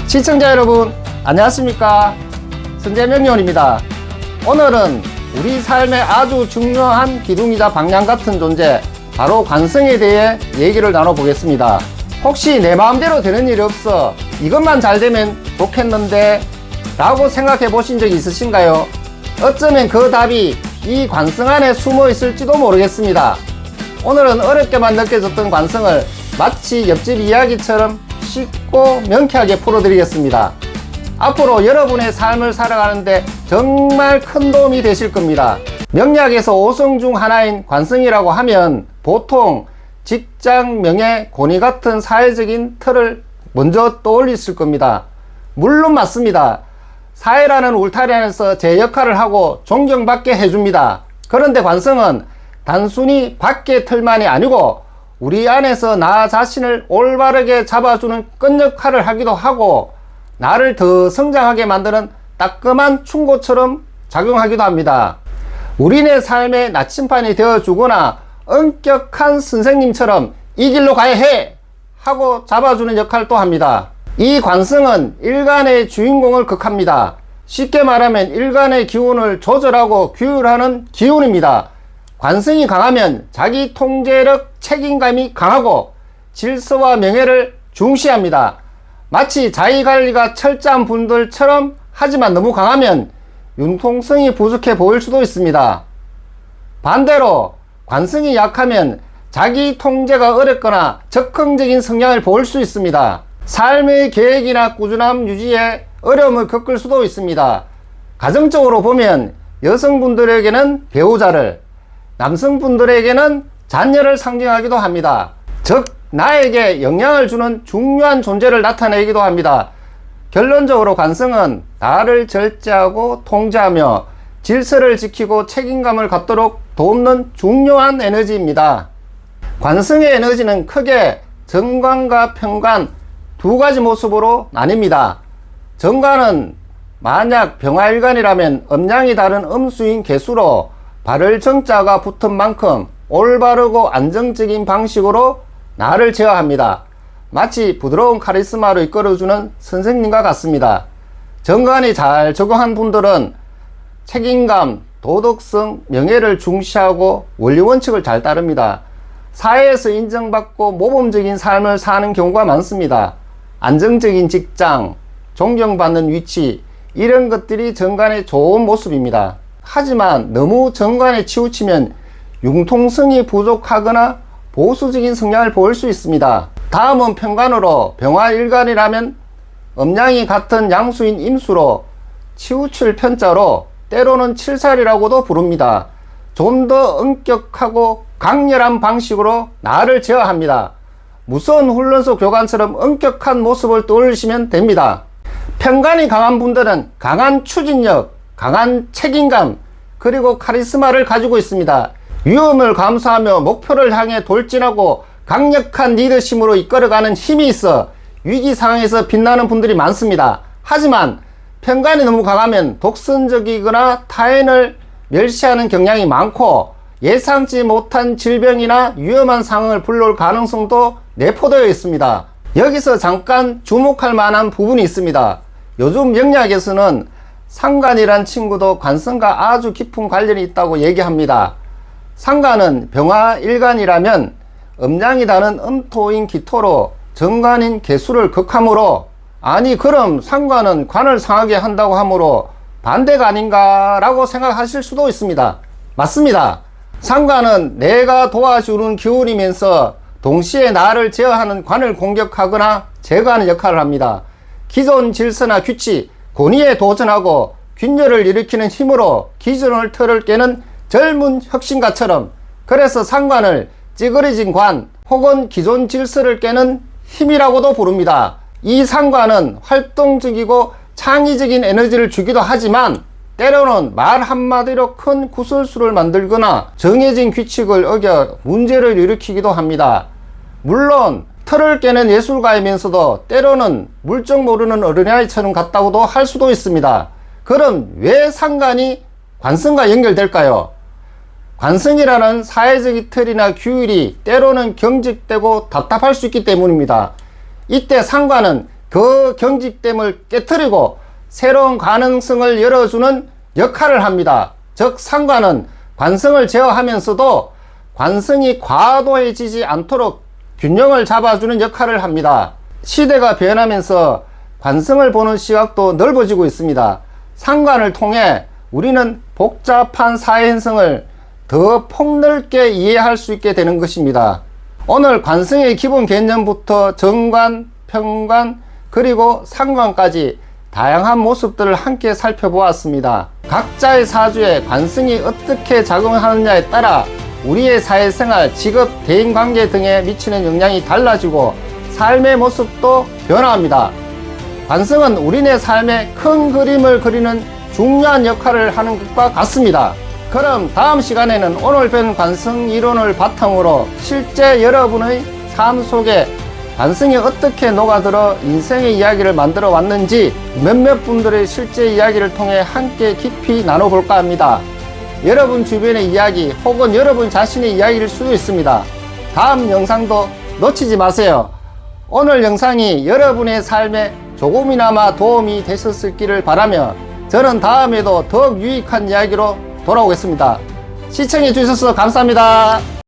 시청자 여러분 안녕하십니까, 선재명리원입니다. 오늘은 우리 삶에 아주 중요한 기둥이자 방향 같은 존재, 바로 관성에 대해 얘기를 나눠보겠습니다. 혹시 내 마음대로 되는 일이 없어 이것만 잘 되면 좋겠는데 라고 생각해 보신 적이 있으신가요? 어쩌면 그 답이 이 관성 안에 숨어 있을지도 모르겠습니다. 오늘은 어렵게만 느껴졌던 관성을 마치 옆집 이야기처럼 쉽고 명쾌하게 풀어드리겠습니다. 앞으로 여러분의 삶을 살아가는데 정말 큰 도움이 되실 겁니다. 명리학에서 5성 중 하나인 관성이라고 하면 보통 직장, 명예, 권위 같은 사회적인 틀을 먼저 떠올리실 겁니다. 물론 맞습니다. 사회라는 울타리 안에서 제 역할을 하고 존경받게 해줍니다. 그런데 관성은 단순히 밖의 틀만이 아니고 우리 안에서 나 자신을 올바르게 잡아주는 끈 역할을 하기도 하고 나를 더 성장하게 만드는 따끔한 충고처럼 작용하기도 합니다. 우리네 삶의 나침반이 되어주거나 엄격한 선생님처럼 이 길로 가야 해! 하고 잡아주는 역할도 합니다. 이 관성은 일간의 주인공을 극합니다. 쉽게 말하면 일간의 기운을 조절하고 규율하는 기운입니다. 관성이 강하면 자기 통제력, 책임감이 강하고 질서와 명예를 중시합니다. 마치 자기관리가 철저한 분들처럼, 하지만 너무 강하면 융통성이 부족해 보일 수도 있습니다. 반대로 관성이 약하면 자기 통제가 어렵거나 적극적인 성향을 보일 수 있습니다. 삶의 계획이나 꾸준함 유지에 어려움을 겪을 수도 있습니다. 가정적으로 보면 여성분들에게는 배우자를, 남성분들에게는 자녀를 상징하기도 합니다. 즉 나에게 영향을 주는 중요한 존재를 나타내기도 합니다. 결론적으로 관성은 나를 절제하고 통제하며 질서를 지키고 책임감을 갖도록 돕는 중요한 에너지입니다. 관성의 에너지는 크게 정관과 편관 두 가지 모습으로 나뉩니다. 정관은 만약 병화일간이라면 음양이 다른 음수인 개수로 발을 정자가 붙은 만큼 올바르고 안정적인 방식으로 나를 제어합니다. 마치 부드러운 카리스마로 이끌어주는 선생님과 같습니다. 정관이 잘 적용한 분들은 책임감, 도덕성, 명예를 중시하고 원리원칙을 잘 따릅니다. 사회에서 인정받고 모범적인 삶을 사는 경우가 많습니다. 안정적인 직장, 존경받는 위치, 이런 것들이 정관의 좋은 모습입니다. 하지만 너무 정관에 치우치면 융통성이 부족하거나 보수적인 성향을 보일 수 있습니다. 다음은 편관으로 병화일간이라면 음양이 같은 양수인 임수로 치우칠 편자로 때로는 칠살이라고도 부릅니다. 좀 더 엄격하고 강렬한 방식으로 나를 제어합니다. 무서운 훈련소 교관처럼 엄격한 모습을 떠올리시면 됩니다. 편관이 강한 분들은 강한 추진력, 강한 책임감, 그리고 카리스마를 가지고 있습니다. 위험을 감수하며 목표를 향해 돌진하고 강력한 리더십으로 이끌어가는 힘이 있어 위기 상황에서 빛나는 분들이 많습니다. 하지만 편관이 너무 강하면 독선적이거나 타인을 멸시하는 경향이 많고 예상치 못한 질병이나 위험한 상황을 불러올 가능성도 내포되어 있습니다. 여기서 잠깐 주목할 만한 부분이 있습니다. 요즘 명리학에서는 상관이란 친구도 관성과 아주 깊은 관련이 있다고 얘기합니다. 상관은 병화일간이라면 음양이 다른 음토인 기토로 정관인 개수를 극함으로, 아니 그럼 상관은 관을 상하게 한다고 하므로 반대가 아닌가 라고 생각하실 수도 있습니다. 맞습니다. 상관은 내가 도와주는 기운이면서 동시에 나를 제어하는 관을 공격하거나 제거하는 역할을 합니다. 기존 질서나 규칙, 권위에 도전하고 균열을 일으키는 힘으로 기존의 틀을 깨는 젊은 혁신가처럼, 그래서 상관을 찌그러진 관 혹은 기존 질서를 깨는 힘이라고도 부릅니다. 이 상관은 활동적이고 창의적인 에너지를 주기도 하지만 때로는 말 한마디로 큰 구설수를 만들거나 정해진 규칙을 어겨 문제를 일으키기도 합니다. 물론 틀을 깨는 예술가이면서도 때로는 물정 모르는 어린아이처럼 같다고도 할 수도 있습니다. 그럼 왜 상관이 관성과 연결될까요? 관성이라는 사회적 틀이나 규율이 때로는 경직되고 답답할 수 있기 때문입니다. 이때 상관은 그 경직됨을 깨트리고 새로운 가능성을 열어주는 역할을 합니다. 즉 상관은 관성을 제어하면서도 관성이 과도해지지 않도록 균형을 잡아주는 역할을 합니다. 시대가 변하면서 관성을 보는 시각도 넓어지고 있습니다. 상관을 통해 우리는 복잡한 사회 현상을 더 폭넓게 이해할 수 있게 되는 것입니다. 오늘 관성의 기본 개념부터 정관, 평관, 그리고 상관까지 다양한 모습들을 함께 살펴보았습니다. 각자의 사주에 관성이 어떻게 작용하느냐에 따라 우리의 사회생활, 직업, 대인관계 등에 미치는 영향이 달라지고 삶의 모습도 변화합니다. 관성은 우리네 삶의 큰 그림을 그리는 중요한 역할을 하는 것과 같습니다. 그럼 다음 시간에는 오늘 배운 관성 이론을 바탕으로 실제 여러분의 삶 속에 관성이 어떻게 녹아들어 인생의 이야기를 만들어 왔는지 몇몇 분들의 실제 이야기를 통해 함께 깊이 나눠볼까 합니다. 여러분 주변의 이야기 혹은 여러분 자신의 이야기일 수도 있습니다. 다음 영상도 놓치지 마세요. 오늘 영상이 여러분의 삶에 조금이나마 도움이 되셨을기를 바라며 저는 다음에도 더욱 유익한 이야기로 돌아오겠습니다. 시청해 주셔서 감사합니다.